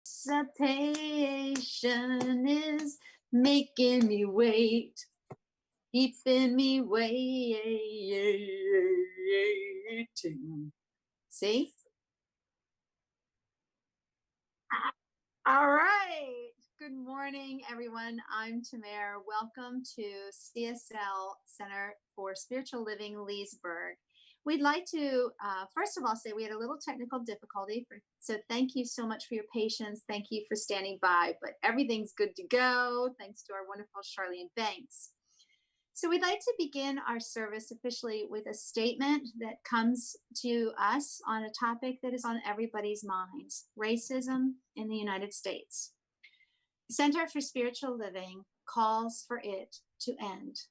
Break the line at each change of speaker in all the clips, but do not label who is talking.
Anticipation is making me wait, keeping me waiting. See? All right. Good morning, everyone. I'm Tamara. Welcome to CSL Center for Spiritual Living, Leesburg. We'd like to, first of all, say we had a little technical difficulty. So thank you so much for your patience. Thank you for standing by. But everything's good to go, thanks to our wonderful Charlene Banks. So we'd like to begin our service officially with a statement that comes to us on a topic that is on everybody's minds: racism in the United States. The Center for Spiritual Living calls for it to end.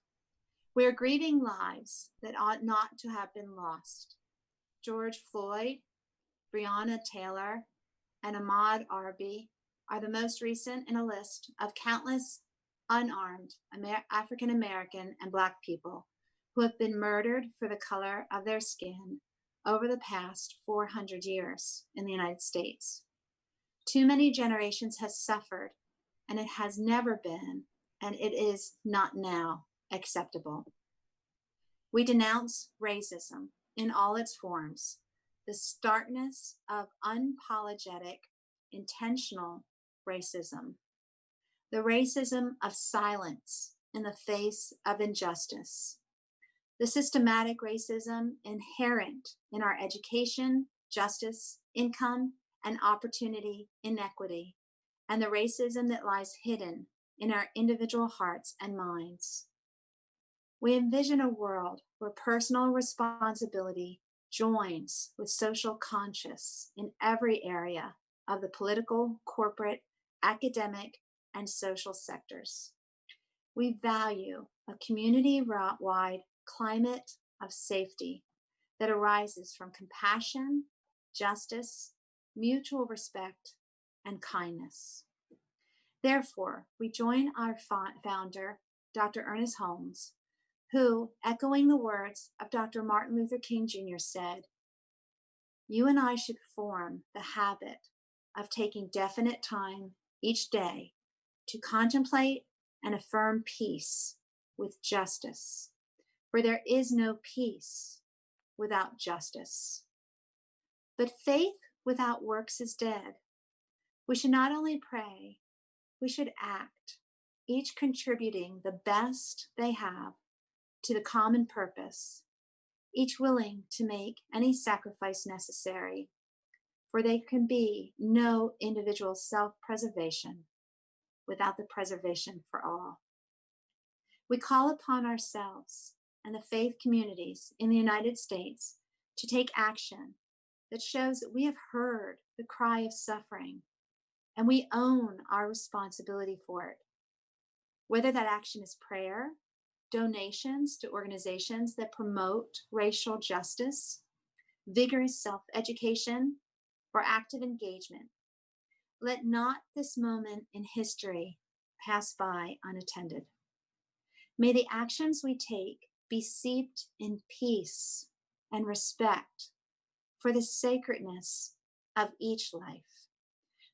We are grieving lives that ought not to have been lost. George Floyd, Breonna Taylor, and Ahmaud Arbery are the most recent in a list of countless unarmed African American and Black people who have been murdered for the color of their skin over the past 400 years in the United States. Too many generations has suffered, and it has never been, and it is not now, acceptable. We denounce racism in all its forms, the starkness of unapologetic, intentional racism, the racism of silence in the face of injustice, the systematic racism inherent in our education, justice, income, and opportunity inequity, and the racism that lies hidden in our individual hearts and minds. We envision a world where personal responsibility joins with social conscience in every area of the political, corporate, academic, and social sectors. We value a community-wide climate of safety that arises from compassion, justice, mutual respect, and kindness. Therefore, we join our founder, Dr. Ernest Holmes, who, echoing the words of Dr. Martin Luther King Jr., said, "You and I should form the habit of taking definite time each day to contemplate and affirm peace with justice, for there is no peace without justice. But faith without works is dead. We should not only pray, we should act, each contributing the best they have to the common purpose, each willing to make any sacrifice necessary, for there can be no individual self-preservation without the preservation for all." We call upon ourselves and the faith communities in the United States to take action that shows that we have heard the cry of suffering and we own our responsibility for it. Whether that action is prayer, donations to organizations that promote racial justice, vigorous self-education, or active engagement, let not this moment in history pass by unattended. May the actions we take be steeped in peace and respect for the sacredness of each life,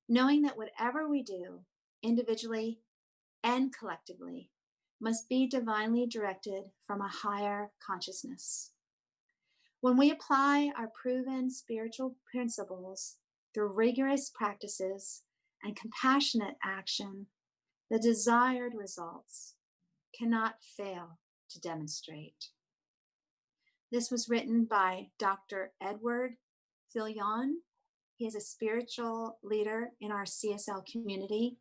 knowing that whatever we do, individually and collectively, must be divinely directed from a higher consciousness. When we apply our proven spiritual principles through rigorous practices and compassionate action, the desired results cannot fail to demonstrate. This was written by Dr. Edward Filion. He is a spiritual leader in our CSL community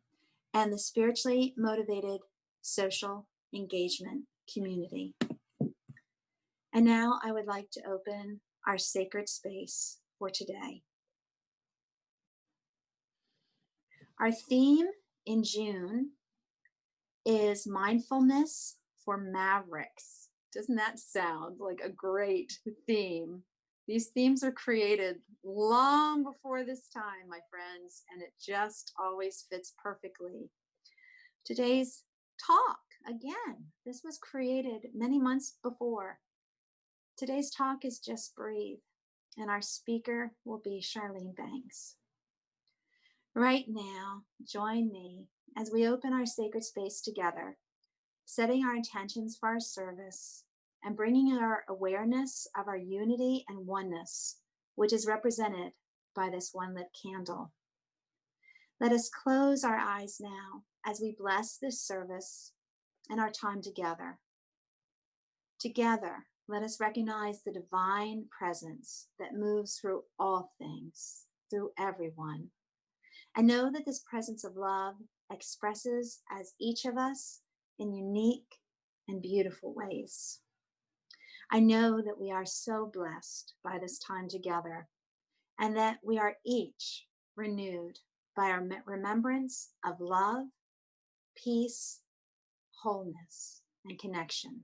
and the spiritually motivated social engagement community. And now I would like to open our sacred space for today. Our theme in June is mindfulness for mavericks. Doesn't that sound like a great theme? These themes are created long before this time, my friends, and it just always fits perfectly. Today's talk, again, this was created many months before. Today's talk is Just Breathe, and our speaker will be Charlene Banks. Right now, join me as we open our sacred space together, setting our intentions for our service and bringing our awareness of our unity and oneness, which is represented by this one lit candle. Let us close our eyes now as we bless this service and our time together. Together, let us recognize the divine presence that moves through all things, through everyone. And know that this presence of love expresses as each of us in unique and beautiful ways. I know that we are so blessed by this time together and that we are each renewed by our remembrance of love, peace, wholeness, and connection.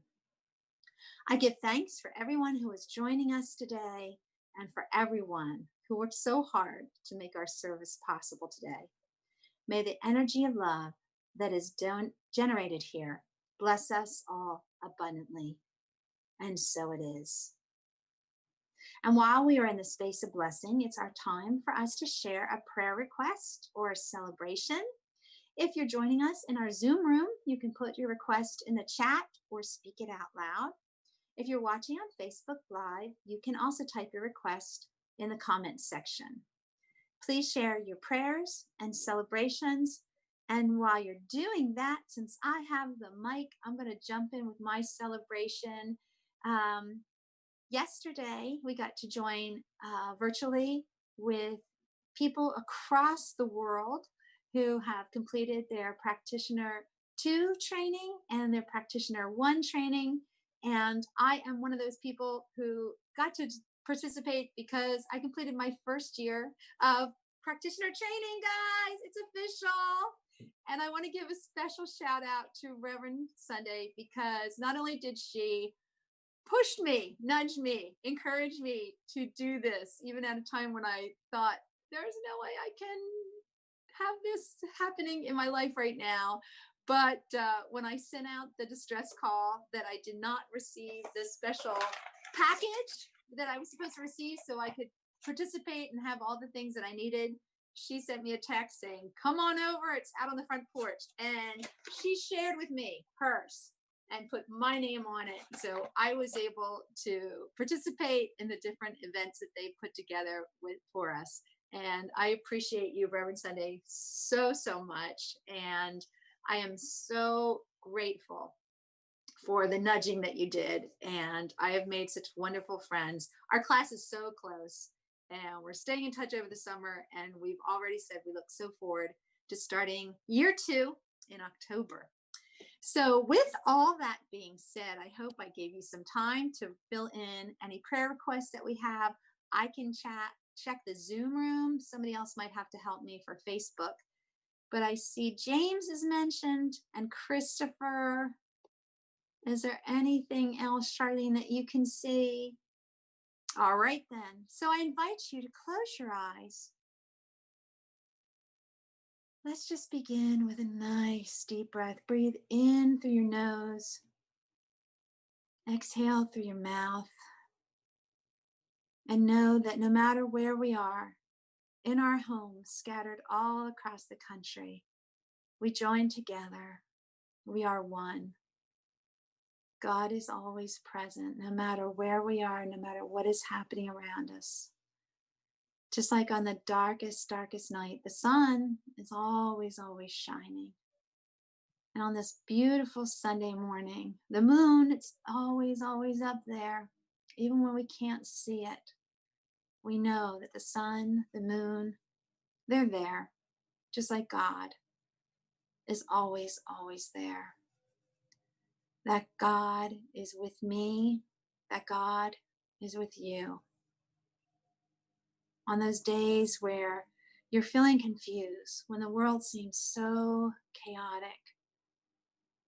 I give thanks for everyone who is joining us today and for everyone who worked so hard to make our service possible today. May the energy of love that is generated here bless us all abundantly. And so it is. And while we are in the space of blessing, it's our time for us to share a prayer request or a celebration. If you're joining us in our Zoom room, you can put your request in the chat or speak it out loud. If you're watching on Facebook Live, you can also type your request in the comments section. Please share your prayers and celebrations. And while you're doing that, since I have the mic, I'm going to jump in with my celebration. Yesterday, we got to join virtually with people across the world who have completed their Practitioner 2 training and their Practitioner 1 training. And I am one of those people who got to participate because I completed my first year of practitioner training, guys. It's official. And I want to give a special shout out to Reverend Sunday because not only did she push me, nudge me, encourage me to do this, even at a time when I thought there's no way I can have this happening in my life right now. But when I sent out the distress call that I did not receive the special package that I was supposed to receive so I could participate and have all the things that I needed, she sent me a text saying, come on over, it's out on the front porch. And she shared with me hers and put my name on it. So I was able to participate in the different events that they put together for us. And I appreciate you, Reverend Sunday, so, so much. And I am so grateful for the nudging that you did. And I have made such wonderful friends. Our class is so close and we're staying in touch over the summer. And we've already said we look so forward to starting year 2 in October. So with all that being said, I hope I gave you some time to fill in any prayer requests that we have. I can check the Zoom room. Somebody else might have to help me for Facebook. But I see James is mentioned and Christopher. Is there anything else, Charlene, that you can see? All right, then. So I invite you to close your eyes. Let's just begin with a nice deep breath. Breathe in through your nose. Exhale through your mouth. And know that no matter where we are, in our homes scattered all across the country, we join together. We are one. God is always present, no matter where we are, no matter what is happening around us. Just like on the darkest, darkest night, the sun is always, always shining. And on this beautiful Sunday morning, the moon, it's always, always up there, even when we can't see it. We know that the sun, the moon, they're there, just like God is always, always there. That God is with me, that God is with you. On those days where you're feeling confused, when the world seems so chaotic,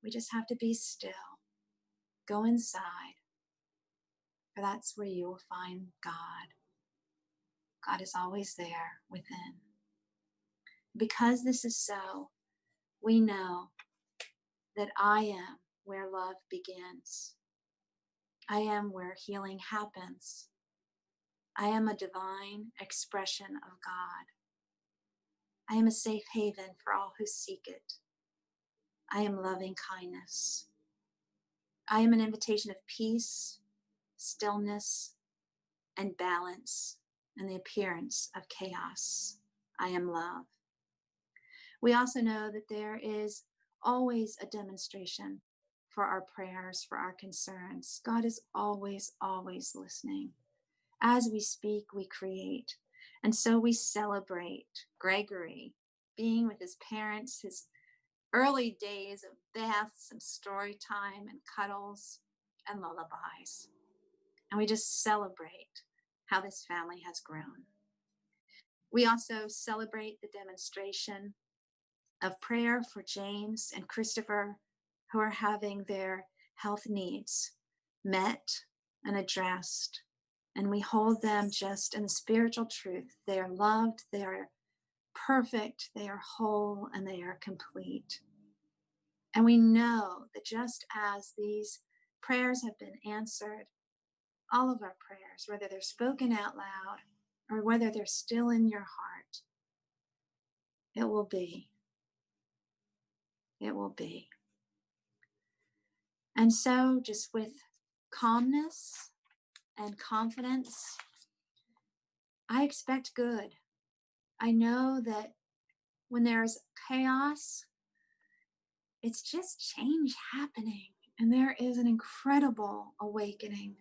we just have to be still. Go inside, for that's where you will find God. God is always there within. Because this is so, we know that I am where love begins. I am where healing happens. I am a divine expression of God. I am a safe haven for all who seek it. I am loving kindness. I am an invitation of peace, stillness, and balance, and the appearance of chaos. I am love. We also know that there is always a demonstration for our prayers, for our concerns. God is always, always listening. As we speak, we create. And so we celebrate Gregory being with his parents, his early days of baths and story time and cuddles and lullabies. And we just celebrate how this family has grown. We also celebrate the demonstration of prayer for James and Christopher, who are having their health needs met and addressed. And we hold them just in the spiritual truth. They are loved, they are perfect, they are whole, and they are complete. And we know that just as these prayers have been answered, all of our prayers, whether they're spoken out loud or whether they're still in your heart, it will be. It will be. And so, just with calmness and confidence, I expect good. I know that when there's chaos, it's just change happening. And there is an incredible awakening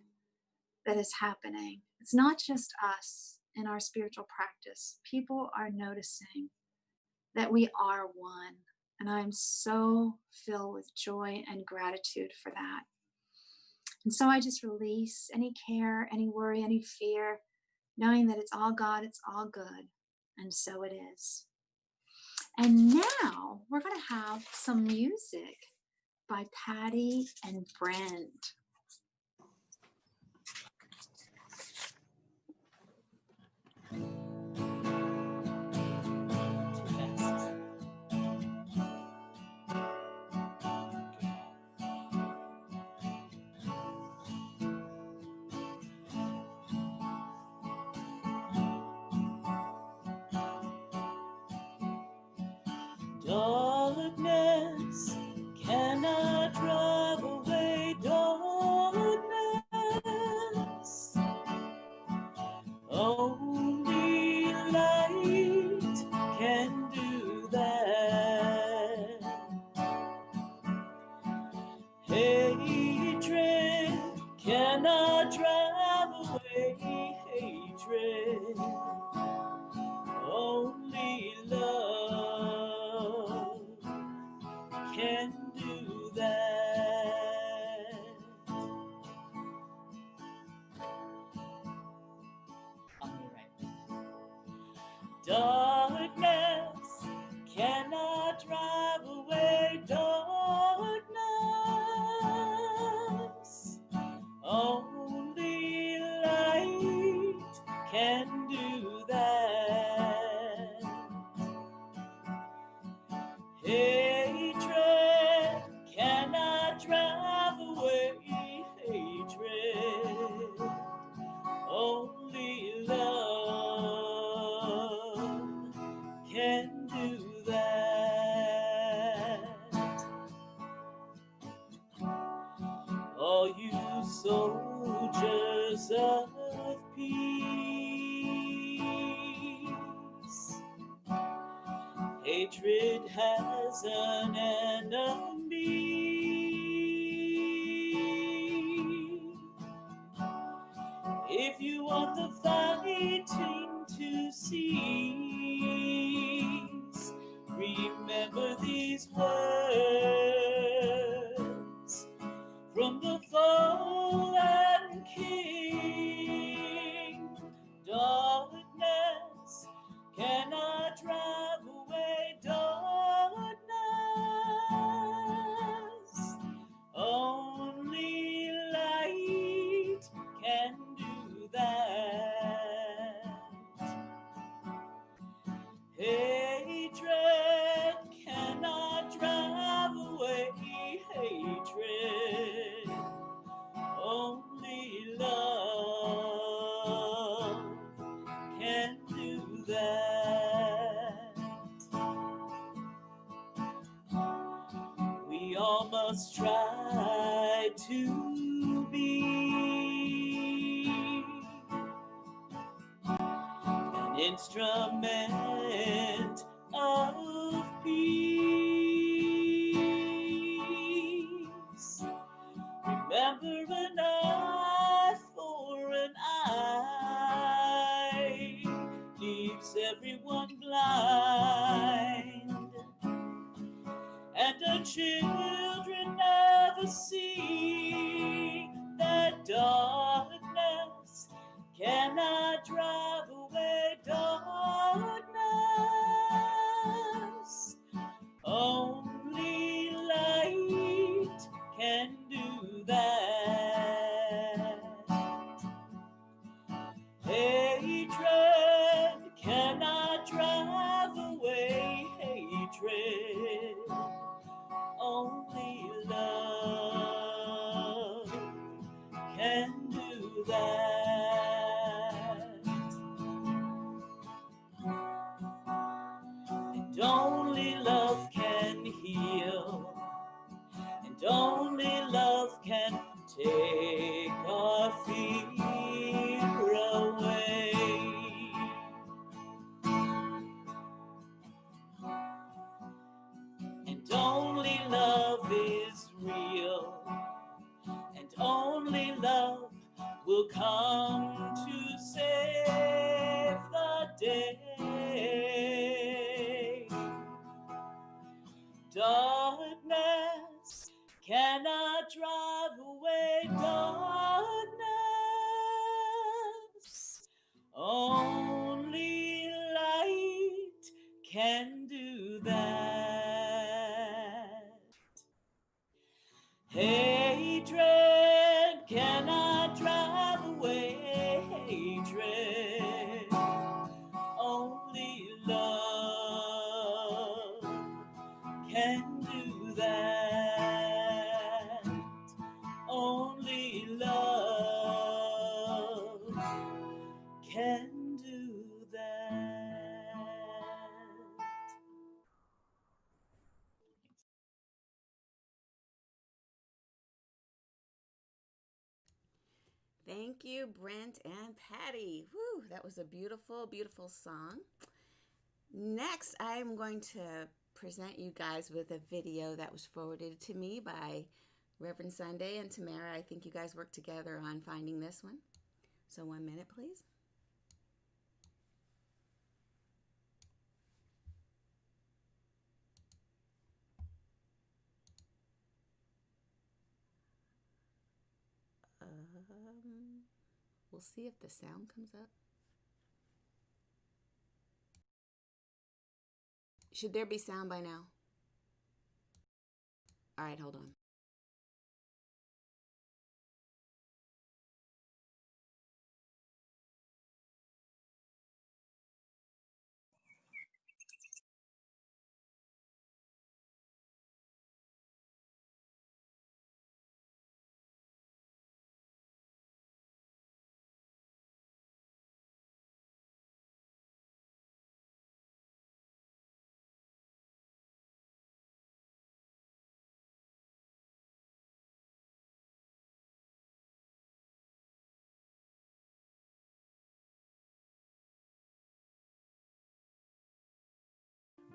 that is happening. It's not just us in our spiritual practice. People are noticing that we are one. And I'm so filled with joy and gratitude for that. And so I just release any care, any worry, any fear, knowing that it's all God, it's all good. And so it is. And now we're going to have some music by Patty and Brent.
Darkness cannot drive away darkness. Only light can do that. Hatred cannot drive away hatred. Only love can do that. I'll be right back. Darkness cannot drive away darkness. Only light can do that. Hatred cannot drive away hatred. Only love can do that. All you soldiers of peace, hatred has an enemy. If you want the fighting to cease, remember these words from the fallen King. Darkness cannot drive away darkness. Only light can do that. Hatred cannot drive all must try to be an instrument of peace. Remember, an eye for an eye leaves everyone blind, and the children never see that darkness cannot drive away darkness. Only light can do that. Hatred cannot drive away hatred. Only love can do that. And only love can heal. And only love can take our fear away. And only love is real. And only love will come to save the day. Darkness cannot drive away darkness. Only light can do that. Hatred cannot drive away hatred. Only love can do that. Only love can do that.
Thank you, Brent and Patty. Woo, that was a beautiful, beautiful song. Next, I'm going to present you guys with a video that was forwarded to me by Reverend Sunday and Tamara. I think you guys worked together on finding this one. So 1 minute, please. We'll see if the sound comes up. Should there be sound by now? All right, hold on.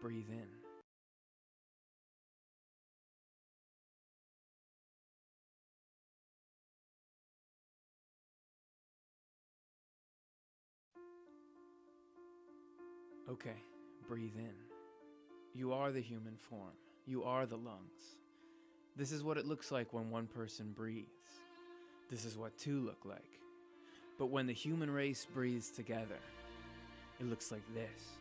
Breathe in. Okay, breathe in. You are the human form. You are the lungs. This is what it looks like when one person breathes. This is what two look like. But when the human race breathes together, it looks like this.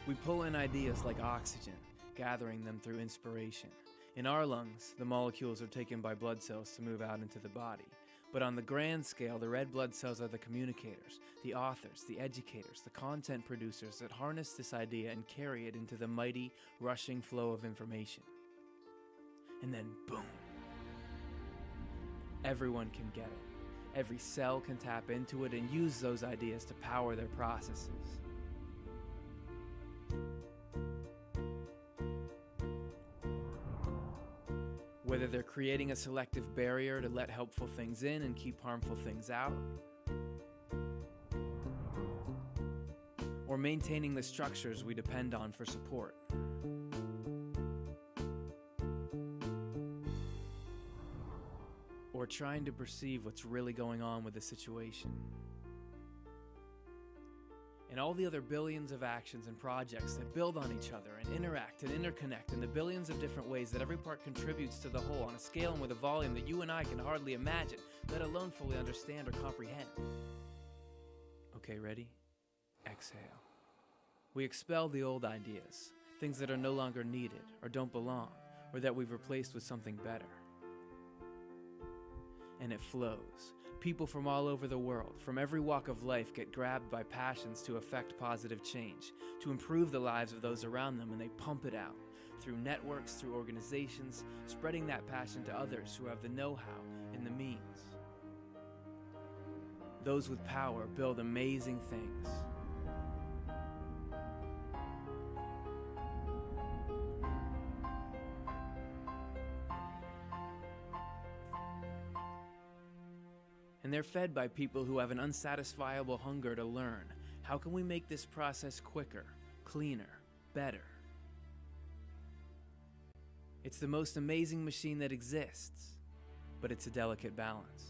We pull in ideas like oxygen, gathering them through inspiration. In our lungs, the molecules are taken by blood cells to move out into the body. But on the grand scale, the red blood cells are the communicators, the authors, the educators, the content producers that harness this idea and carry it into the mighty, rushing flow of information. And then, boom. Everyone can get it. Every cell can tap into it and use those ideas to power their processes. Whether they're creating a selective barrier to let helpful things in and keep harmful things out, or maintaining the structures we depend on for support. Or trying to perceive what's really going on with the situation. And all the other billions of actions and projects that build on each other and interact and interconnect in the billions of different ways that every part contributes to the whole on a scale and with a volume that you and I can hardly imagine, let alone fully understand or comprehend. Okay, ready? Exhale. We expel the old ideas, things that are no longer needed or don't belong, or that we've replaced with something better. And it flows. People from all over the world, from every walk of life, get grabbed by passions to affect positive change, to improve the lives of those around them, and they pump it out through networks, through organizations, spreading that passion to others who have the know-how and the means. Those with power build amazing things. And they're fed by people who have an unsatisfiable hunger to learn. How can we make this process quicker, cleaner, better? It's the most amazing machine that exists, but it's a delicate balance.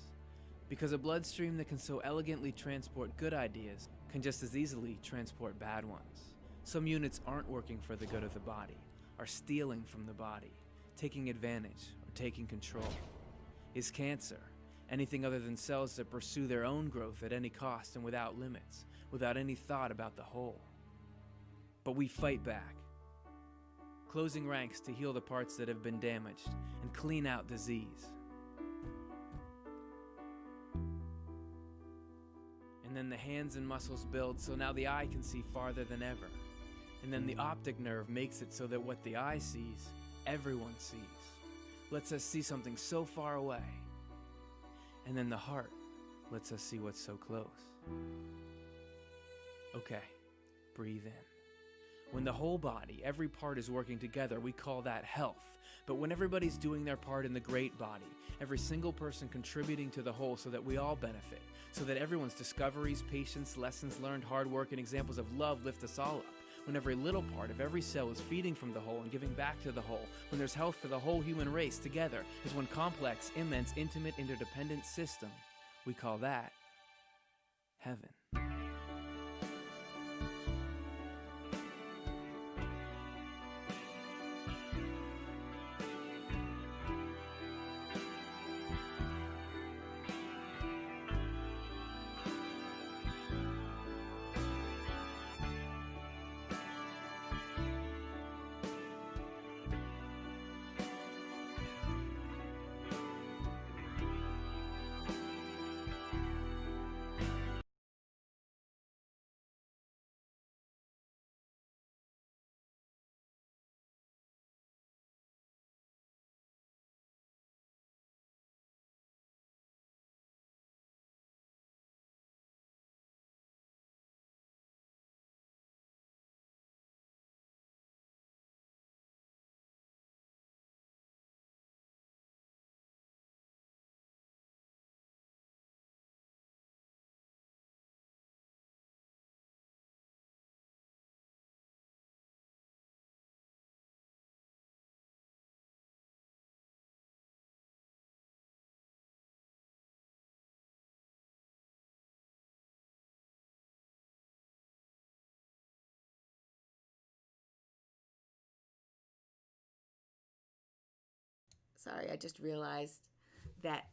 Because a bloodstream that can so elegantly transport good ideas can just as easily transport bad ones. Some units aren't working for the good of the body, are stealing from the body, taking advantage or taking control. Is cancer anything other than cells that pursue their own growth at any cost and without limits, without any thought about the whole? But we fight back, closing ranks to heal the parts that have been damaged and clean out disease. And then the hands and muscles build so now the eye can see farther than ever. And then the optic nerve makes it so that what the eye sees, everyone sees. Lets us see something so far away. And then the heart lets us see what's so close. Okay, breathe in. When the whole body, every part is working together, we call that health. But when everybody's doing their part in the great body, every single person contributing to the whole so that we all benefit, so that everyone's discoveries, patience, lessons learned, hard work, and examples of love lift us all up. When every little part of every cell is feeding from the whole and giving back to the whole, when there's health for the whole human race together is one complex, immense, intimate, interdependent system. We call that heaven.
Sorry, I just realized that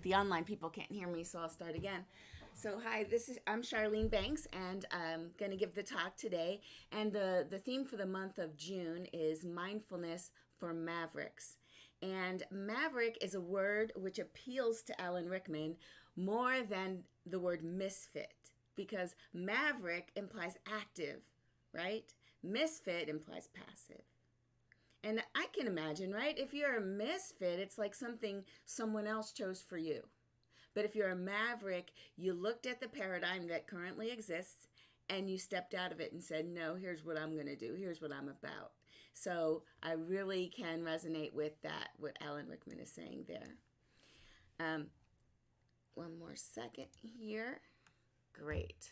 the online people can't hear me, so I'll start again. So hi, I'm Charlene Banks, and I'm going to give the talk today. And the theme for the month of June is mindfulness for mavericks. And maverick is a word which appeals to Alan Rickman more than the word misfit, because maverick implies active, right? Misfit implies passive. And I can imagine, right? If you're a misfit, it's like something someone else chose for you. But if you're a maverick, you looked at the paradigm that currently exists and you stepped out of it and said, no, here's what I'm going to do. Here's what I'm about. So I really can resonate with that, what Alan Rickman is saying there. One more second here. Great.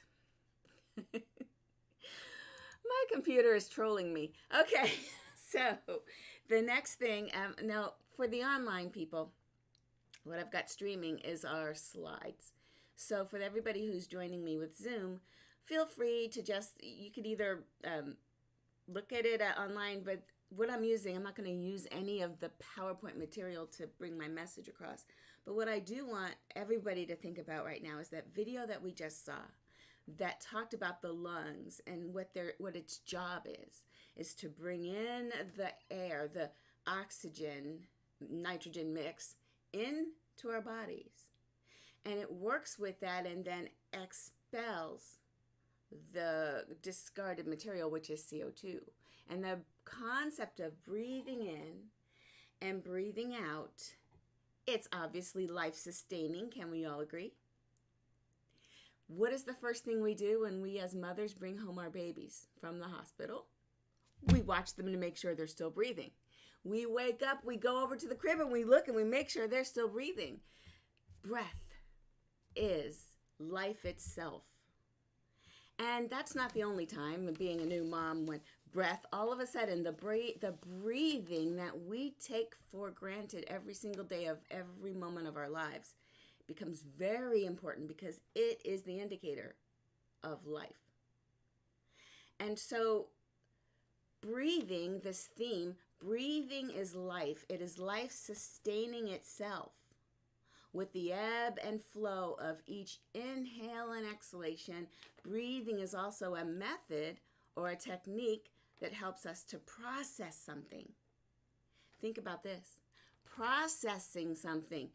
My computer is trolling me. Okay, so the next thing, now for the online people, what I've got streaming is our slides. So for everybody who's joining me with Zoom, feel free to you could either look at it online, but what I'm using, I'm not going to use any of the PowerPoint material to bring my message across. But what I do want everybody to think about right now is that video that we just saw that talked about the lungs and what its job is to bring in the air, the oxygen, nitrogen mix into our bodies. And it works with that and then expels the discarded material, which is CO2. And the concept of breathing in and breathing out, it's obviously life-sustaining. Can we all agree? What is the first thing we do when we as mothers bring home our babies from the hospital? We watch them to make sure they're still breathing. We wake up, we go over to the crib and we look and we make sure they're still breathing. Breath is life itself. And that's not the only time, being a new mom, when breath, all of a sudden, the breathing that we take for granted every single day of every moment of our lives becomes very important because it is the indicator of life. And so breathing, this theme, breathing is life. It is life sustaining itself with the ebb and flow of each inhale and exhalation. Breathing is also a method or a technique that helps us to process something. Think about this. Processing something.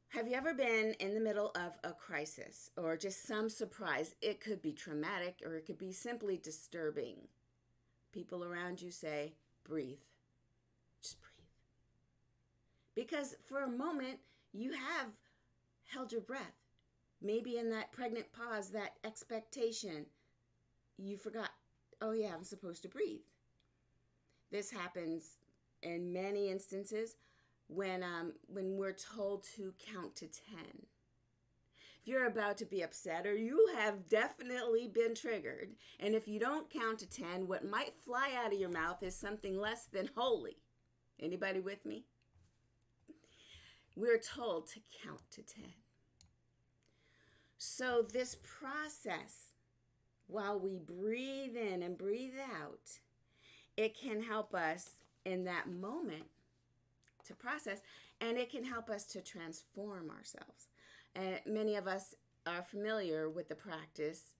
Have you ever been in the middle of a crisis or just some surprise? It could be traumatic or it could be simply disturbing. People around you say, breathe. Just breathe. Because for a moment, you have held your breath. Maybe in that pregnant pause, that expectation, you forgot, oh yeah, I'm supposed to breathe. This happens in many instances when we're told to count to 10. If you're about to be upset or you have definitely been triggered, and if you don't count to 10, what might fly out of your mouth is something less than holy. Anybody with me? We're told to count to 10. So this process, while we breathe in and breathe out, it can help us in that moment to process, and it can help us to transform ourselves. And many of us are familiar with the practice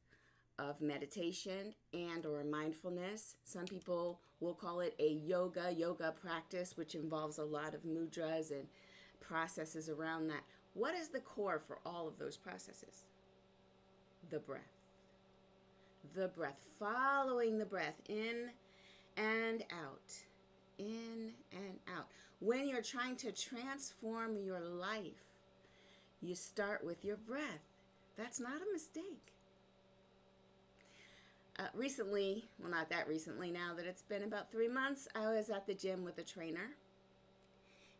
of meditation and or mindfulness. Some people will call it a yoga practice, which involves a lot of mudras and processes around that. What is the core for all of those processes? The breath. The breath. Following the breath in and out. In and out. When you're trying to transform your life, you start with your breath. That's not a mistake. Recently, well, not that recently now that it's been about 3 months, I was at the gym with a trainer.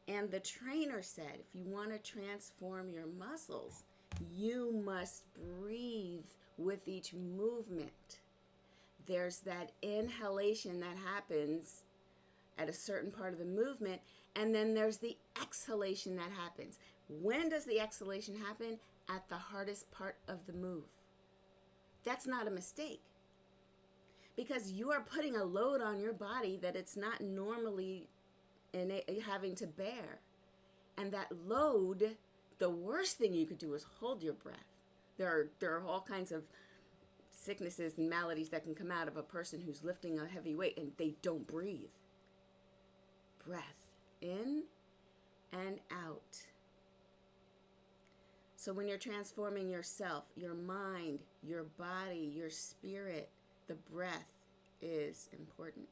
And the trainer said, if you want to transform your muscles, you must breathe with each movement. There's that inhalation that happens at a certain part of the movement, and then there's the exhalation that happens. When does the exhalation happen? At the hardest part of the move. That's not a mistake, because you are putting a load on your body that it's not normally having to bear. And that load, the worst thing you could do is hold your breath. There are all kinds of sicknesses and maladies that can come out of a person who's lifting a heavy weight and they don't breathe. Breath in and out. So when you're transforming yourself, your mind, your body, your spirit, the breath is important.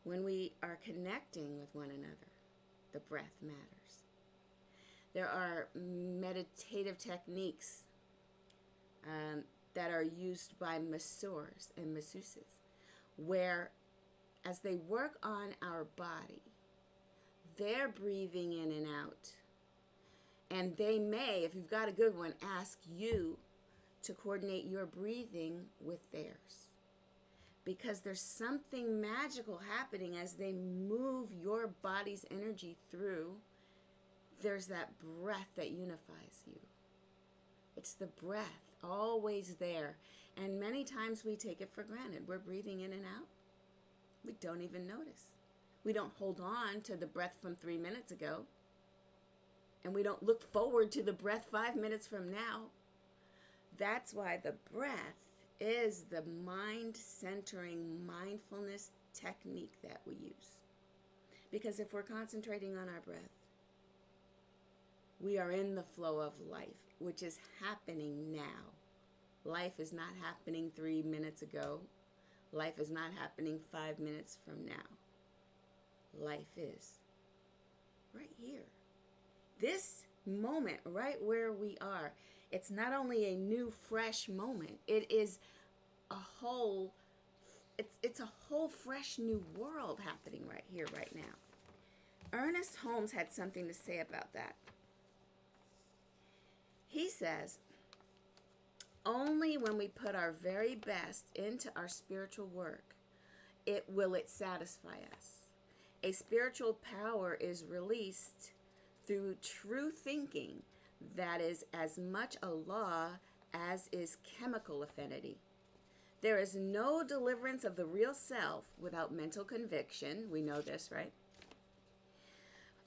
When we are connecting with one another, the breath matters. There are meditative techniques that are used by masseurs and masseuses, where as they work on our body, they're breathing in and out. And they may, if you've got a good one, ask you to coordinate your breathing with theirs. Because there's something magical happening as they move your body's energy through. There's that breath that unifies you. It's the breath, always there. And many times we take it for granted. We're breathing in and out. We don't even notice. We don't hold on to the breath from 3 minutes ago. And we don't look forward to the breath 5 minutes from now. That's why the breath is the mind-centering mindfulness technique that we use. Because if we're concentrating on our breath, we are in the flow of life, which is happening now. Life is not happening 3 minutes ago. Life is not happening 5 minutes from now. Life is right here. This moment, right where we are, it's not only a new, fresh moment, it is a whole, it's a whole fresh new world happening right here, right now. Ernest Holmes had something to say about that. He says, only when we put our very best into our spiritual work, will it satisfy us. A spiritual power is released through true thinking that is as much a law as is chemical affinity. There is no deliverance of the real self without mental conviction. We know this, right?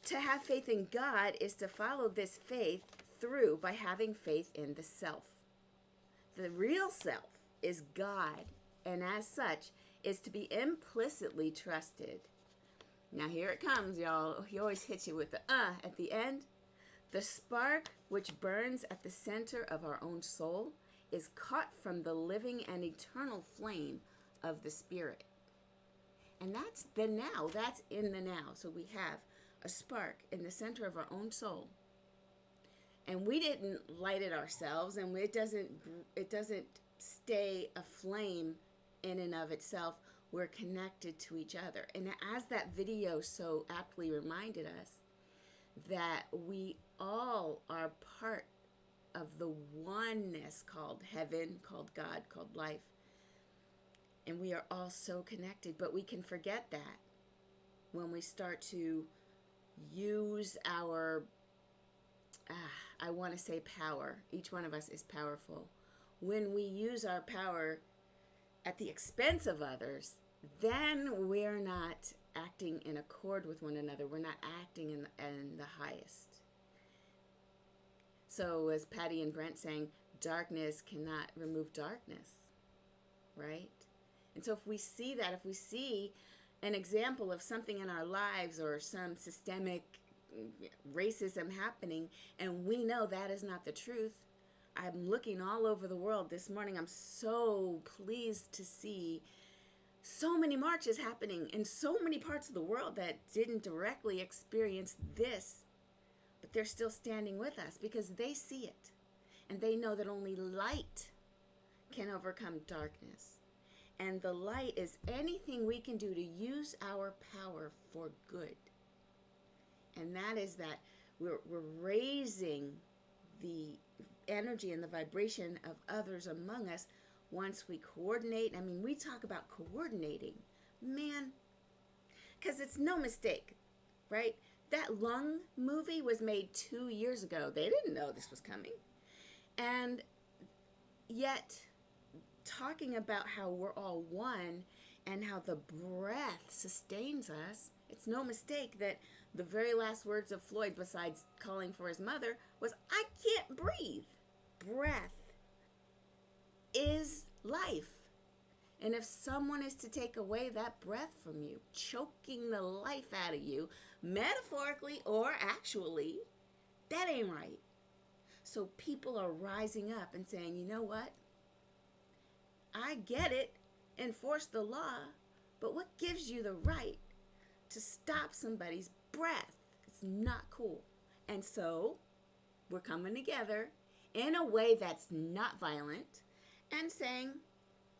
To have faith in God is to follow this faith through by having faith in the self. The real self is God, and as such is to be implicitly trusted. Now here it comes, y'all. He always hits you with the at the end. The spark which burns at the center of our own soul is caught from the living and eternal flame of the Spirit. And that's the now. That's in the now. So we have a spark in the center of our own soul. And we didn't light it ourselves, and it doesn't stay a flame in and of itself. We're connected to each other. And as that video so aptly reminded us, that we all are part of the oneness called heaven, called God, called life. And we are all so connected, but we can forget that when we start to use our, I want to say power. Each one of us is powerful. When we use our power at the expense of others, then we're not acting in accord with one another. We're not acting in the highest. So as Patty and Brent saying, darkness cannot remove darkness, right? And so if we see that, if we see an example of something in our lives or some systemic racism happening, and we know that is not the truth, I'm looking all over the world this morning. I'm so pleased to see so many marches happening in so many parts of the world that didn't directly experience this, but they're still standing with us because they see it. And they know that only light can overcome darkness. And the light is anything we can do to use our power for good. And that is that we're raising the energy and the vibration of others among us once we coordinate. I mean, we talk about coordinating, man, because it's no mistake, right? That Lung movie was made 2 years ago. They didn't know this was coming. And yet, talking about how we're all one and how the breath sustains us, it's no mistake that the very last words of Floyd, besides calling for his mother, was, "I can't breathe." Breath is life. And if someone is to take away that breath from you, choking the life out of you, metaphorically or actually, that ain't right. So people are rising up and saying, you know what? I get it, enforce the law, But what gives you the right to stop somebody's breath? It's not cool. And so we're coming together in a way that's not violent and saying,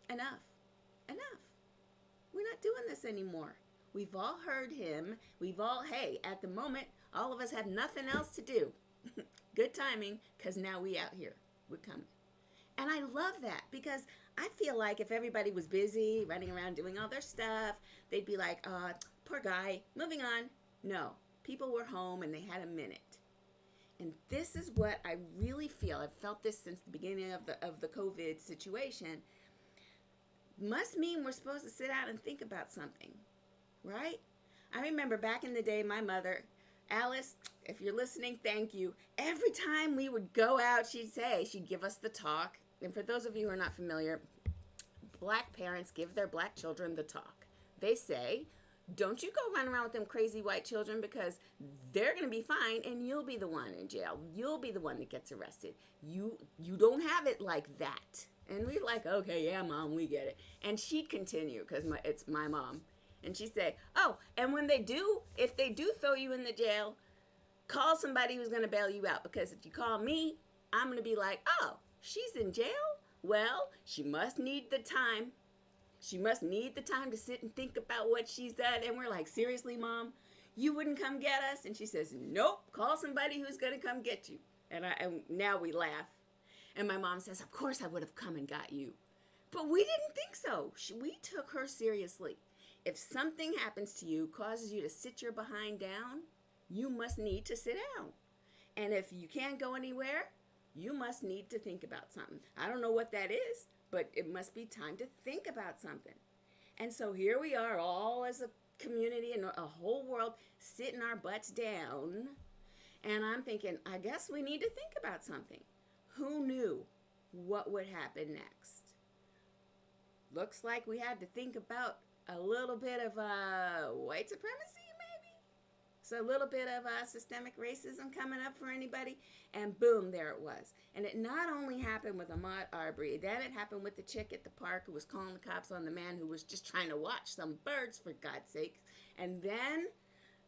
enough, enough. We're not doing this anymore. We've all heard him. Hey, at the moment, all of us have nothing else to do. Good timing, because now we out here. We're coming. And I love that, because I feel like if everybody was busy, running around doing all their stuff, they'd be like, poor guy, moving on. No, people were home and they had a minute. And this is what I really feel. I've felt this since the beginning of the COVID situation. Must mean we're supposed to sit out and think about something, right? I remember back in the day, my mother, Alice, if you're listening, thank you. Every time we would go out, she'd give us the talk. And for those of you who are not familiar, black parents give their black children the talk. They say, don't you go run around with them crazy white children, because they're going to be fine and you'll be the one in jail. You'll be the one that gets arrested. You don't have it like that. And we're like, okay, yeah, Mom, we get it. And she'd continue, because it's my mom. And she'd say, oh, and when if they do throw you in the jail, call somebody who's going to bail you out. Because if you call me, I'm going to be like, oh, she's in jail? Well, she must need the time. She must need the time to sit and think about what she's done. And we're like, seriously, Mom? You wouldn't come get us? And she says, nope, call somebody who's going to come get you. And now we laugh. And my mom says, of course I would have come and got you. But we didn't think so. We took her seriously. If something happens to you, causes you to sit your behind down, you must need to sit down. And if you can't go anywhere, you must need to think about something. I don't know what that is, but it must be time to think about something. And so here we are, all as a community and a whole world, sitting our butts down. And I'm thinking, I guess we need to think about something. Who knew what would happen next? Looks like we had to think about a little bit of white supremacy, maybe? So a little bit of systemic racism coming up for anybody, and boom, there it was. And it not only happened with Ahmaud Arbery, then it happened with the chick at the park who was calling the cops on the man who was just trying to watch some birds, for God's sakes. And then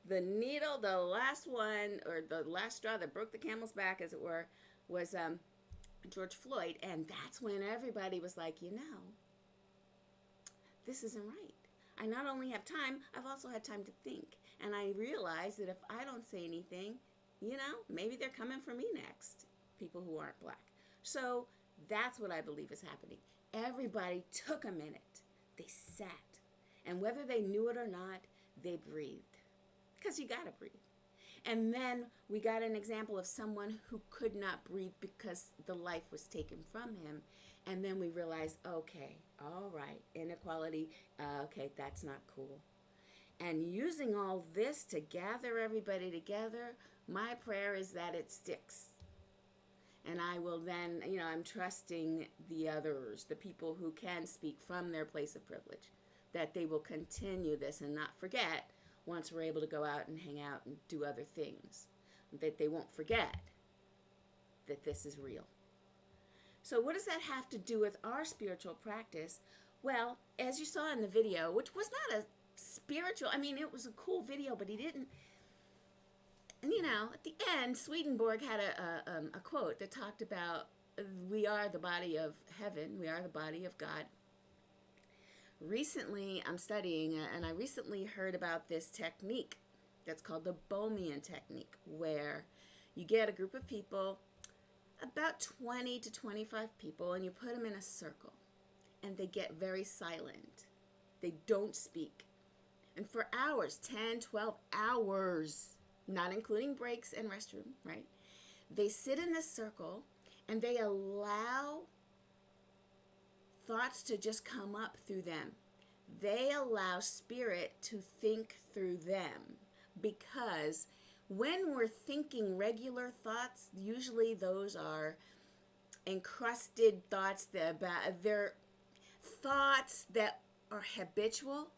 the needle, the last one, or the last straw that broke the camel's back, as it were, was George Floyd. And that's when everybody was like, this isn't right. I not only have time, I've also had time to think. And I realize that if I don't say anything, maybe they're coming for me next, people who aren't black. So that's what I believe is happening. Everybody took a minute. They sat. And whether they knew it or not, they breathed. Because you got to breathe. And then we got an example of someone who could not breathe because the life was taken from him. And then we realized, okay, all right, inequality, okay, that's not cool. And using all this to gather everybody together, my prayer is that it sticks. And I will then, I'm trusting the others, the people who can speak from their place of privilege, that they will continue this and not forget once we're able to go out and hang out and do other things, that they won't forget that this is real. So what does that have to do with our spiritual practice? Well, as you saw in the video, which was not a spiritual, it was a cool video, but he didn't, at the end, Swedenborg had a quote that talked about, we are the body of heaven, we are the body of God. Recently, I'm studying, and I recently heard about this technique that's called the Bohmian technique, where you get a group of people, about 20 to 25 people, and you put them in a circle, and they get very silent. They don't speak. And for hours, 10, 12 hours, not including breaks and restroom, right? They sit in this circle, and they allow thoughts to just come up through them. They allow spirit to think through them, because when we're thinking regular thoughts, usually those are encrusted thoughts, they're thoughts that are habitual.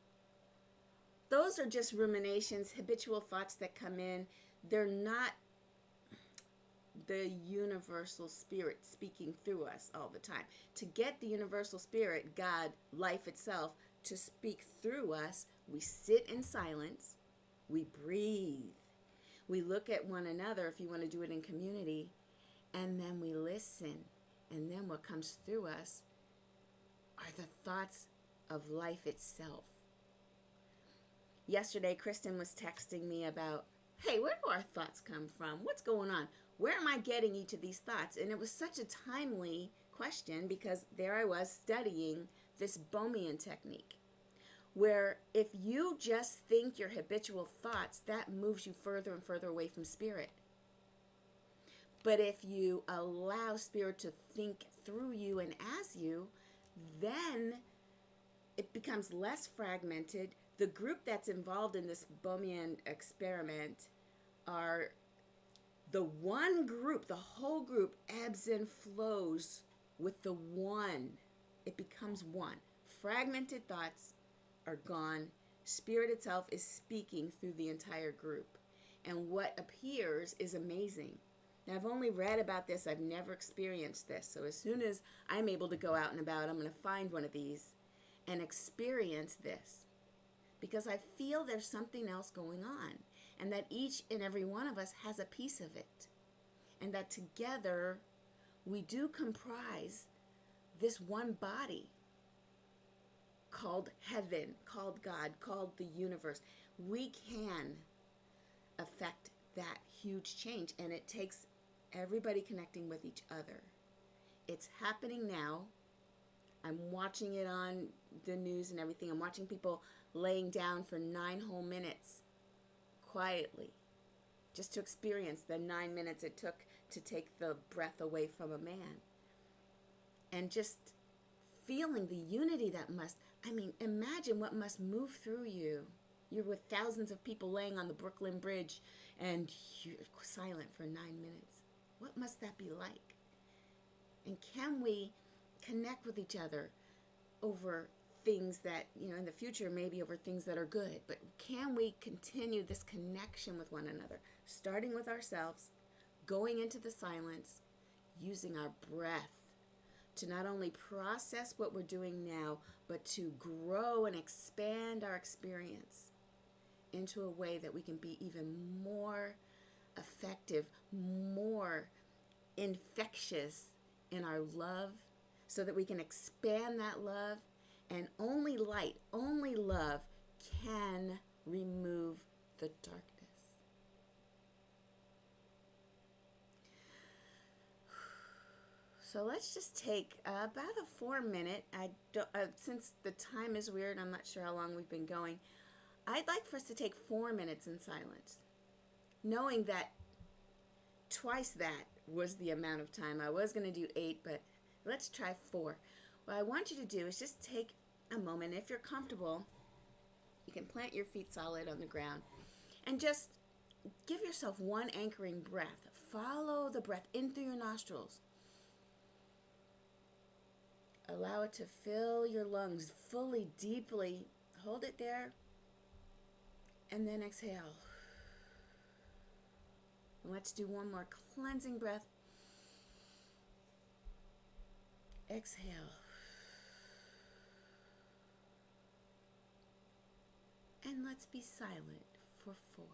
Those are just ruminations, habitual thoughts that come in. They're not the universal spirit speaking through us all the time. To get the universal spirit, God, life itself, to speak through us, we sit in silence, we breathe, we look at one another if you want to do it in community, and then we listen. And then what comes through us are the thoughts of life itself. Yesterday, Kristen was texting me about, hey, where do our thoughts come from? What's going on? Where am I getting each of these thoughts? And it was such a timely question because there I was studying this Bohmian technique, where if you just think your habitual thoughts, that moves you further and further away from spirit. But if you allow spirit to think through you and as you, then it becomes less fragmented. The group that's involved in this Bohmian experiment are the one group, the whole group ebbs and flows with the one. It becomes one. Fragmented thoughts are gone. Spirit itself is speaking through the entire group. And what appears is amazing. Now, I've only read about this. I've never experienced this. So as soon as I'm able to go out and about, I'm going to find one of these and experience this. Because I feel there's something else going on. And that each and every one of us has a piece of it. And that together we do comprise this one body called heaven, called God, called the universe. We can affect that huge change. And it takes everybody connecting with each other. It's happening now. I'm watching it on the news and everything. I'm watching people laying down for 9 whole minutes quietly just to experience the 9 minutes it took to take the breath away from a man. And just feeling the unity that must, imagine what must move through you. You're with thousands of people laying on the Brooklyn Bridge and you're silent for 9 minutes. What must that be like? And can we connect with each other over things that, in the future, maybe over things that are good, but can we continue this connection with one another, starting with ourselves, going into the silence, using our breath to not only process what we're doing now, but to grow and expand our experience into a way that we can be even more effective, more infectious in our love, so that we can expand that love. And only light, only love can remove the darkness. So let's just take about a 4-minute. Since the time is weird, I'm not sure how long we've been going. I'd like for us to take 4 minutes in silence, knowing that twice that was the amount of time. I was going to do 8, but let's try 4. What I want you to do is just take a moment. If you're comfortable, you can plant your feet solid on the ground and just give yourself one anchoring breath. Follow the breath in through your nostrils. Allow it to fill your lungs fully, deeply. Hold it there. And then exhale. And let's do one more cleansing breath. Exhale. And let's be silent for 4.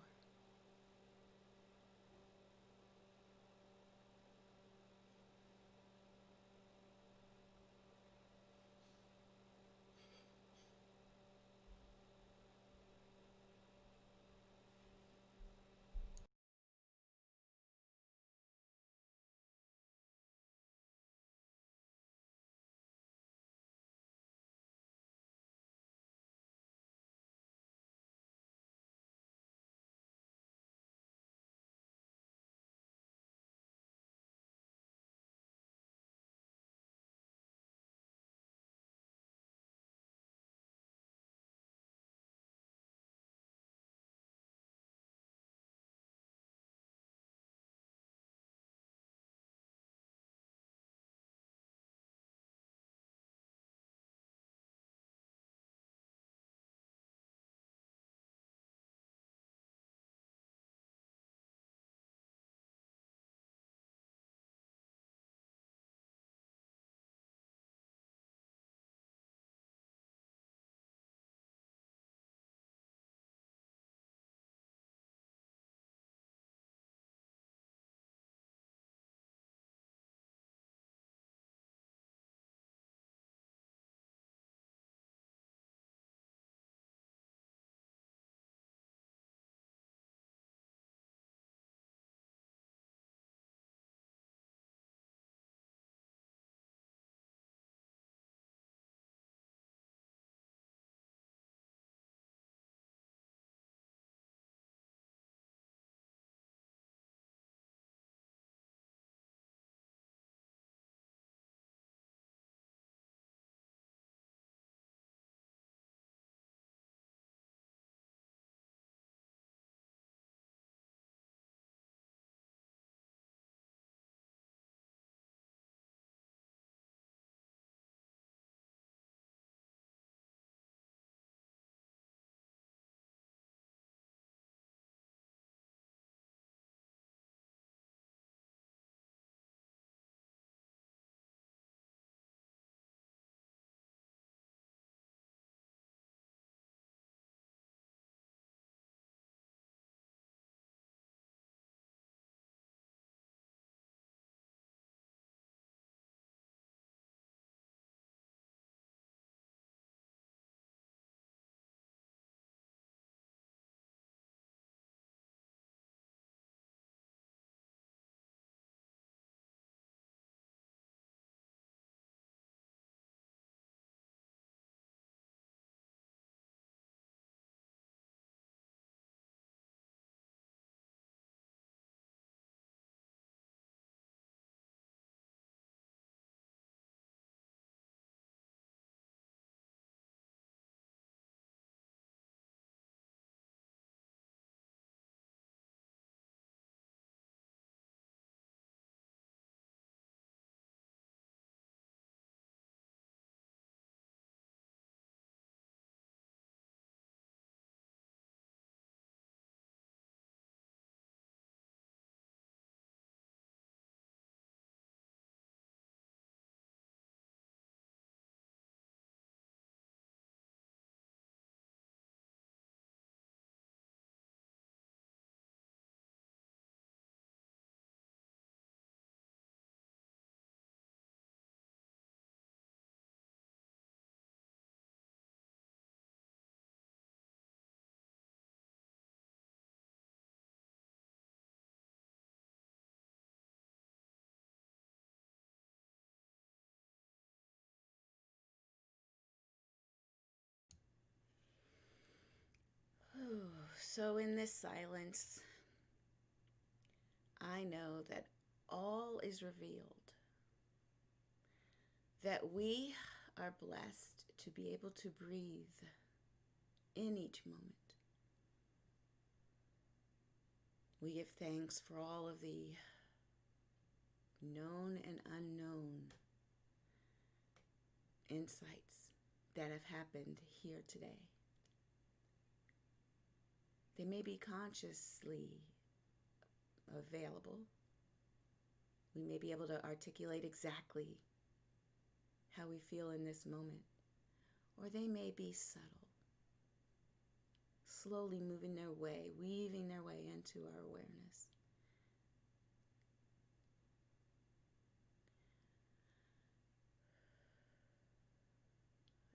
So in this silence, I know that all is revealed, that we are blessed to be able to breathe in each moment. We give thanks for all of the known and unknown insights that have happened here today. They may be consciously available. We may be able to articulate exactly how we feel in this moment, or they may be subtle, slowly moving their way, weaving their way into our awareness.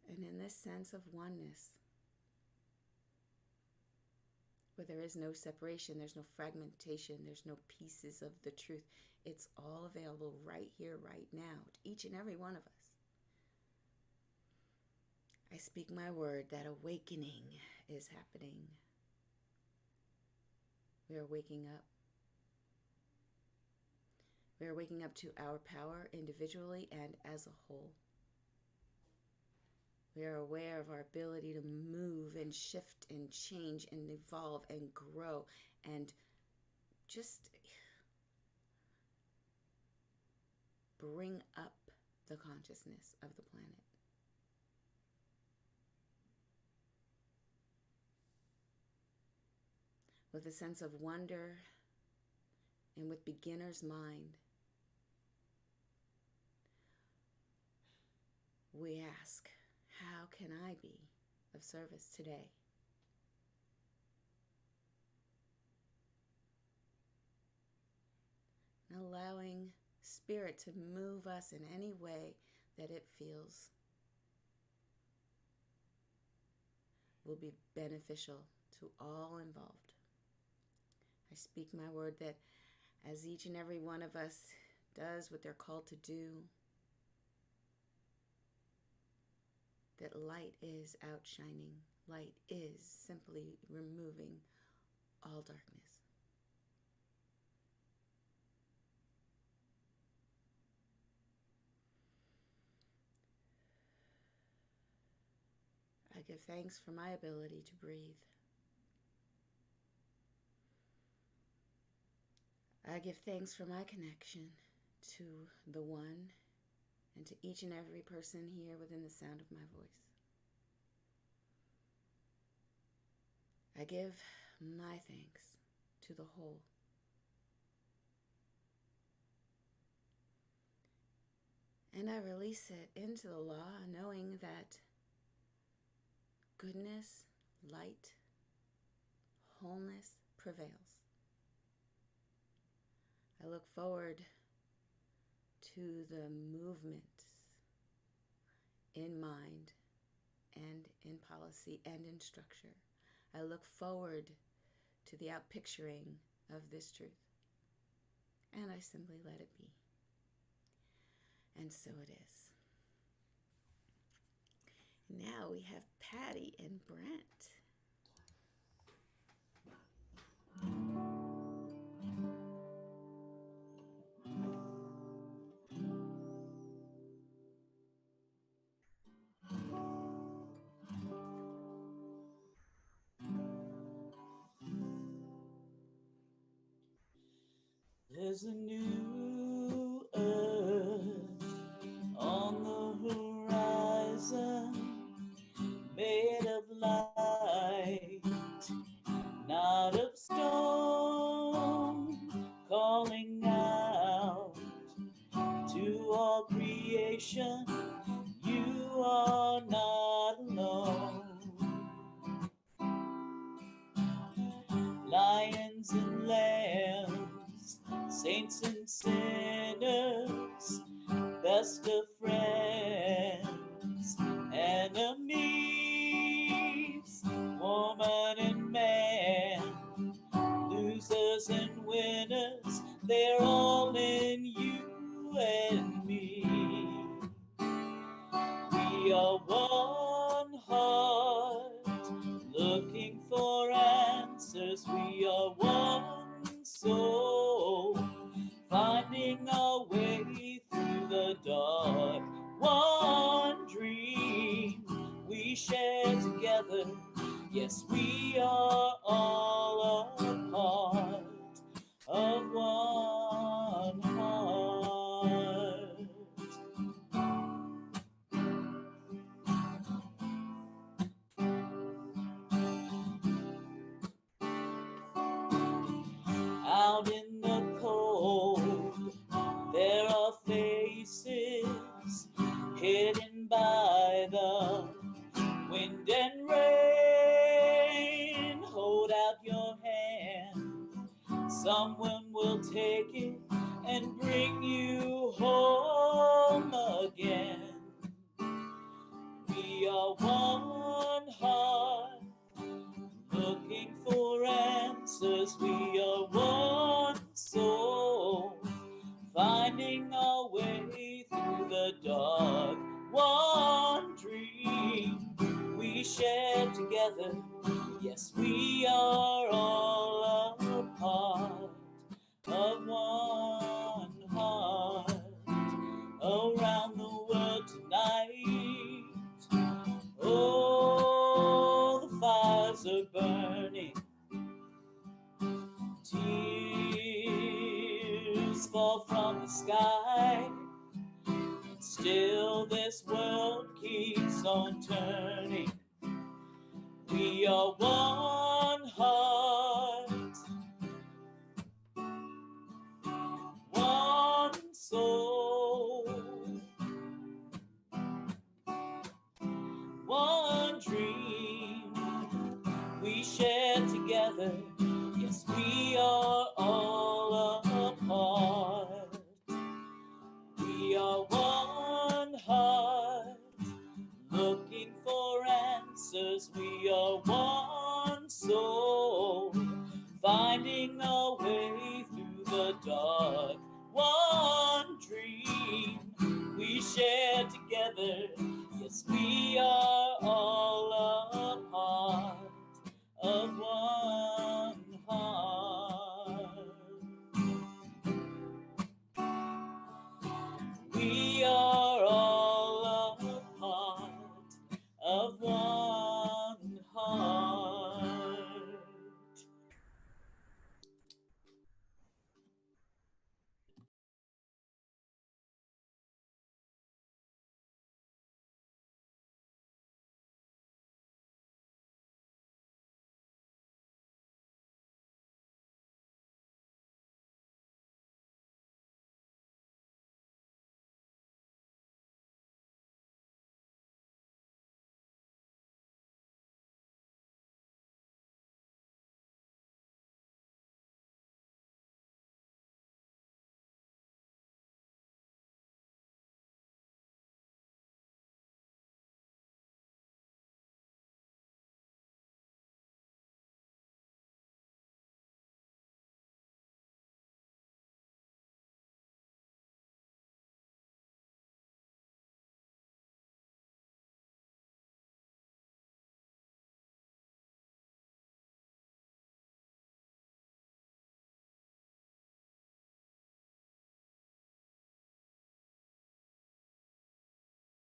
And in this sense of oneness, where there is no separation, there's no fragmentation, there's no pieces of the truth. It's all available right here, right now, to each and every one of us. I speak my word that awakening is happening. We are waking up. We are waking up to our power individually and as a whole. We are aware of our ability to move and shift and change and evolve and grow and just bring up the consciousness of the planet. With a sense of wonder and with beginner's mind, we ask, how can I be of service today? And allowing Spirit to move us in any way that it feels will be beneficial to all involved. I speak my word that as each and every one of us does what they're called to do, that light is outshining. Light is simply removing all darkness. I give thanks for my ability to breathe. I give thanks for my connection to the One and to each and every person here within the sound of my voice. I give my thanks to the whole. And I release it into the law, knowing that goodness, light, wholeness prevails. I look forward to the movement in mind and in policy and in structure. I look forward to the outpicturing of this truth. And I simply let it be. And so it is. Now we have Patty and Brent.
There's a new earth on the horizon, made of light, not of stone, calling out to all creation, you are not alone. Lions and lambs, saints and sinners, best of friends, enemies, woman and man, losers and winners, they're all in you and me. We are one heart, looking for answers soul, finding our way through the dark. One dream we share together. Yes, we are all a part of one heart. Out in the cold, there are faces hidden by the wind and rain. Hold out your hand, someone will take it and bring you home again. We are one heart, looking for answers. We are one soul, finding our way through the dark. One dream we share together. Yes, we are all a part of one heart. Around the world tonight, oh, the fires are burning. Tears fall from the sky. Still this world keeps on turning. We are one heart, one soul, one dream we share together. Yes, we are all a part. We are one heart, looking for answers. We are one soul, finding our way through the dark. One dream we share together. Yes, we are all a part of one heart. We are all a part of one heart.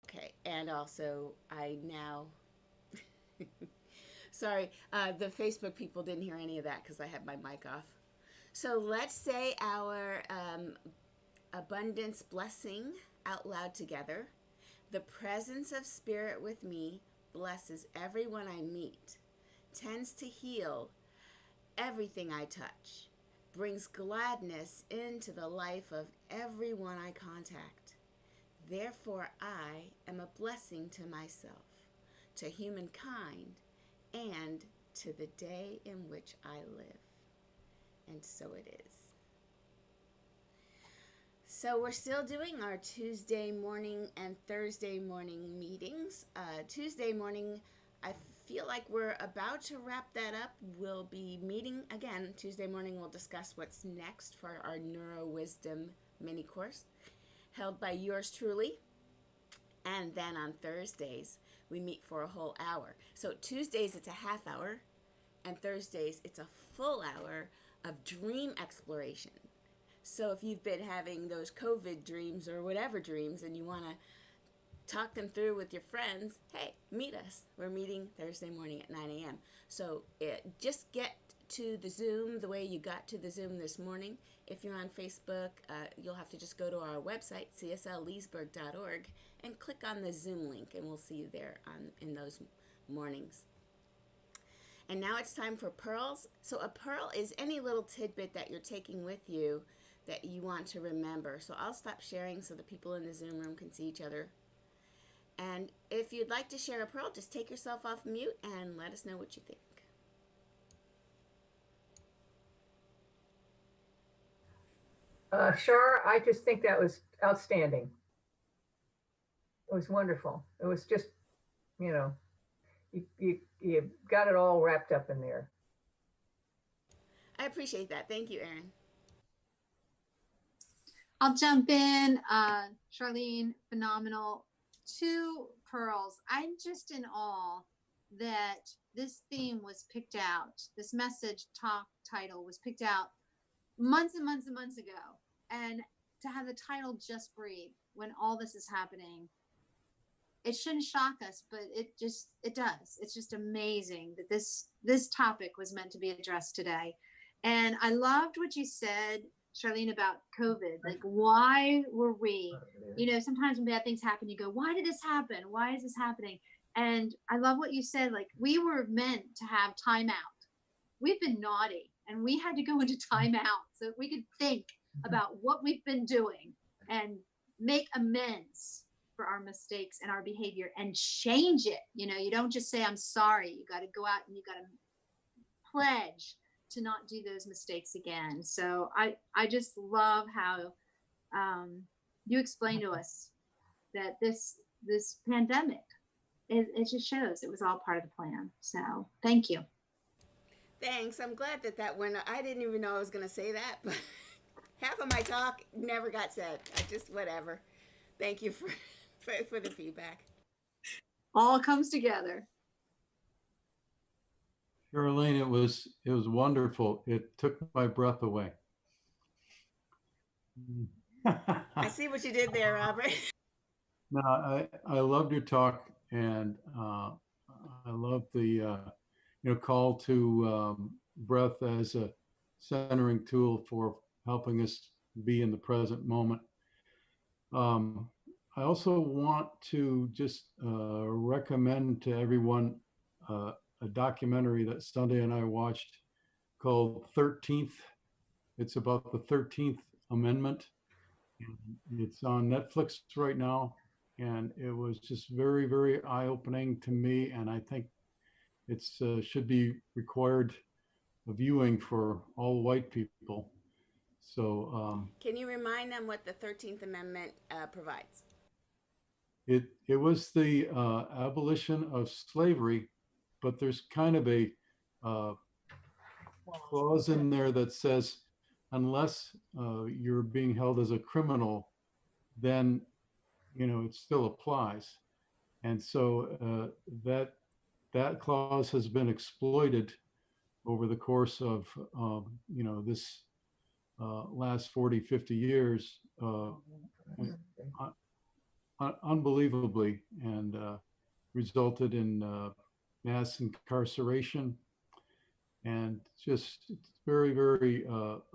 Okay, and also I now, sorry, the Facebook people didn't hear any of that because I had my mic off. So let's say our abundance blessing out loud together. The presence of Spirit with me blesses everyone I meet, tends to heal everything I touch, brings gladness into the life of everyone I contact. Therefore, I am a blessing to myself, to humankind, and to the day in which I live. And so it is. So we're still doing our Tuesday morning and Thursday morning meetings. Tuesday morning, I feel like we're about to wrap that up. We'll be meeting again. Tuesday morning, we'll discuss what's next for our Neuro Wisdom mini course, held by yours truly. And then on Thursdays, we meet for a whole hour. So Tuesdays, it's a half hour, and Thursdays, it's a full hour of dream exploration. So if you've been having those COVID dreams or whatever dreams and you want to talk them through with your friends, hey, meet us. We're meeting Thursday morning at 9 a.m. So just get to the Zoom the way you got to the Zoom this morning. If you're on Facebook, you'll have to just go to our website, cslleesburg.org, and click on the Zoom link, and we'll see you there in those mornings. And now it's time for pearls. So a pearl is any little tidbit that you're taking with you that you want to remember. So I'll stop sharing so the people in the Zoom room can see each other. And if you'd like to share a pearl, just take yourself off mute and let us know what you think.
Shar, I just think that was outstanding. It was wonderful. It was just, you got it all wrapped up in there.
I appreciate that. Thank you, Erin.
I'll jump in. Charlene, phenomenal. 2 pearls. I'm just in awe that this theme was picked out. This message talk title was picked out months and months and months ago. And to have the title Just Breathe when all this is happening, it shouldn't shock us, but it does. It's just amazing that this topic was meant to be addressed today. And I loved what you said, Charlene, about COVID. Like, why were we, sometimes when bad things happen, you go, why did this happen? Why is this happening? And I love what you said, like, we were meant to have time out. We've been naughty and we had to go into time out so we could think about what we've been doing and make amends for our mistakes and our behavior and change it. You don't just say, I'm sorry. You got to go out and you got to pledge to not do those mistakes again. So I just love how you explained to us that this pandemic, it just shows it was all part of the plan. So thank you.
Thanks. I'm glad that went. I didn't even know I was going to say that, but half of my talk never got said. I just, whatever. Thank you for the feedback.
All comes together.
Charlene, it was wonderful. It took my breath away.
I see what you did there, Robert.
No, I loved your talk, and I love the call to breath as a centering tool for helping us be in the present moment. I also want to just recommend to everyone a documentary that Sunday and I watched called 13th. It's about the 13th Amendment. It's on Netflix right now. And it was just very, very eye-opening to me. And I think it's should be required viewing for all white people. So
can you remind them what the 13th Amendment provides?
It was the abolition of slavery, but there's kind of a clause in there that says unless you're being held as a criminal, then it still applies. And so that clause has been exploited over the course of this last 40, 50 years unbelievably, and resulted in mass incarceration. And just it's very, very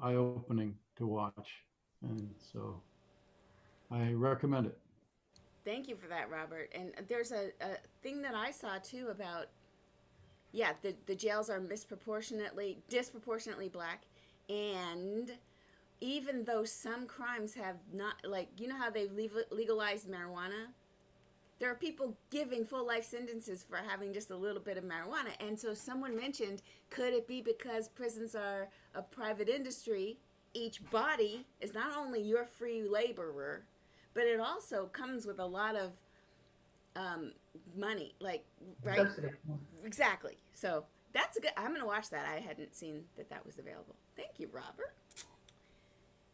eye-opening to watch. And so I recommend it.
Thank you for that, Robert. And there's a thing that I saw too about, the jails are disproportionately black. And even though some crimes have not, like, how they've legalized marijuana, there are people giving full life sentences for having just a little bit of marijuana. And so someone mentioned, could it be because prisons are a private industry? Each body is not only your free laborer, but it also comes with a lot of money, like, right?
Subsidy.
Exactly. So that's a good, I'm going to watch that. I hadn't seen that was available. Thank you, Robert.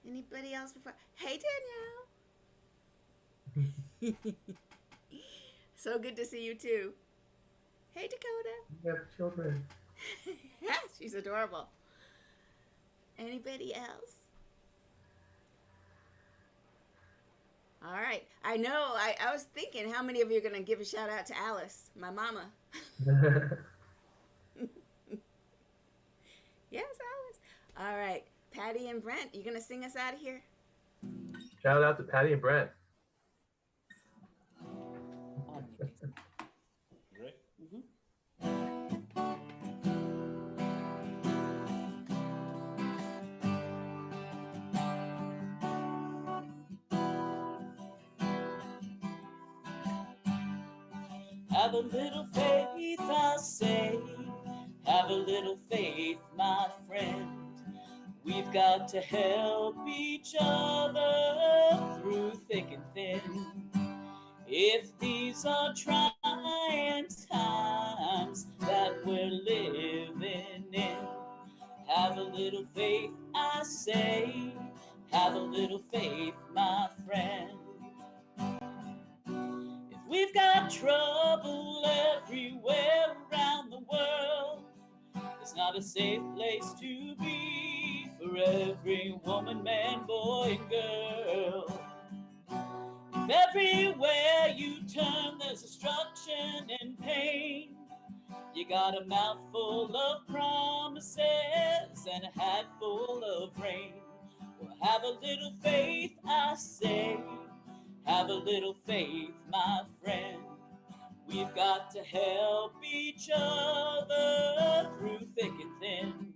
Anybody else before? Hey, Danielle. So good to see you too. Hey, Dakota.
You have children.
She's adorable. Anybody else? All right. I know. I was thinking how many of you are going to give a shout out to Alice, my mama. Yes, Alice. All right. Patty and Brent, you going to sing us out of here?
Shout out to Patty and Brent.
Great. Have a little faith, I say. Have a little faith, my friend. We've got to help each other through thick and thin. If these are trying times that we're living in, have a little faith, I say. Have a little faith, my friend. If we've got trouble everywhere around the world, it's not a safe place to be for every woman, man, boy, and girl. If everywhere you turn there's destruction and pain, you got a mouthful of promises and a hat full of rain. Well, have a little faith, I say. Have a little faith, my friend. We've got to help each other through thick and thin.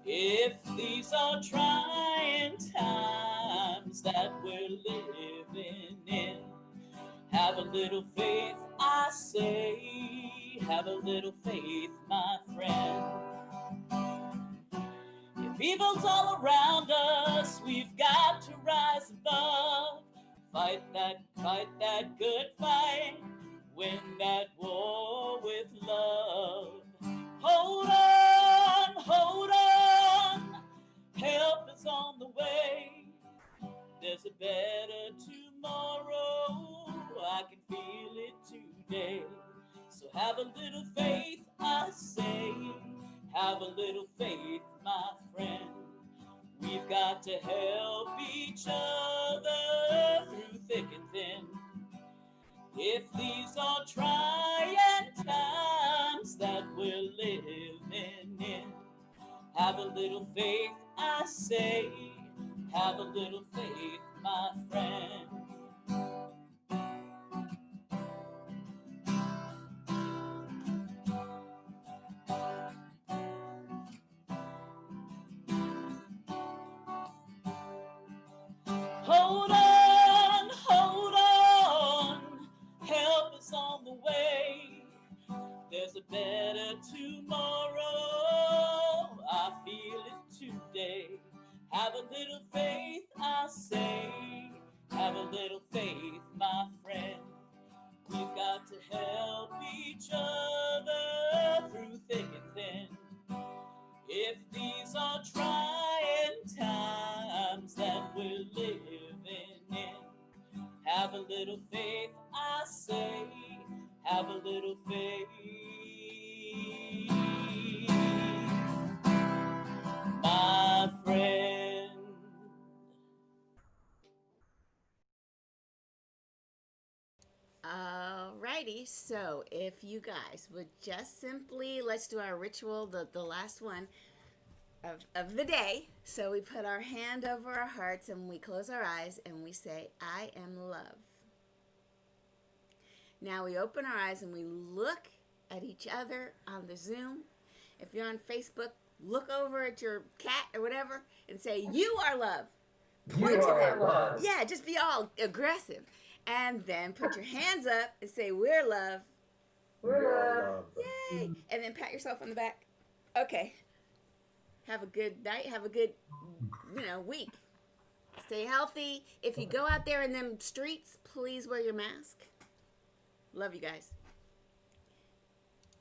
If these are trying times that we're living in, have a little faith, I say. Have a little faith, my friend. If evil's all around us, we've got to rise above. Fight that good fight. Win that war with love. Hold on, hold on. Help is on the way. There's a better tomorrow. I can feel it today. So have a little faith, I say. Have a little faith, my friend. We've got to help each other through thick and thin. If these are trying times that we're living in, have a little faith, I say. Have a little faith, my friend. Hold on, hold on. Help is on the way. There's a better tomorrow. I feel it today. Have a little faith, I say. Have a little faith, my friend. We've got to help each other through thick and thin. If these are trying times that we're living in, have a little faith, I say. Have a little faith, my friend.
Alrighty, so if you guys would just simply, let's do our ritual, the last one of the day. So we put our hand over our hearts and we close our eyes and we say, I am love. Now we open our eyes and we look at each other on the Zoom. If you're on Facebook, look over at your cat or whatever and say, you are love. Point to them.
Love.
Yeah, just be all aggressive. And then put your hands up and say, we're love.
We're love.
Yay. And then pat yourself on the back. Okay. Have a good night. Have a good, week. Stay healthy. If you go out there in them streets, please wear your mask. Love you guys.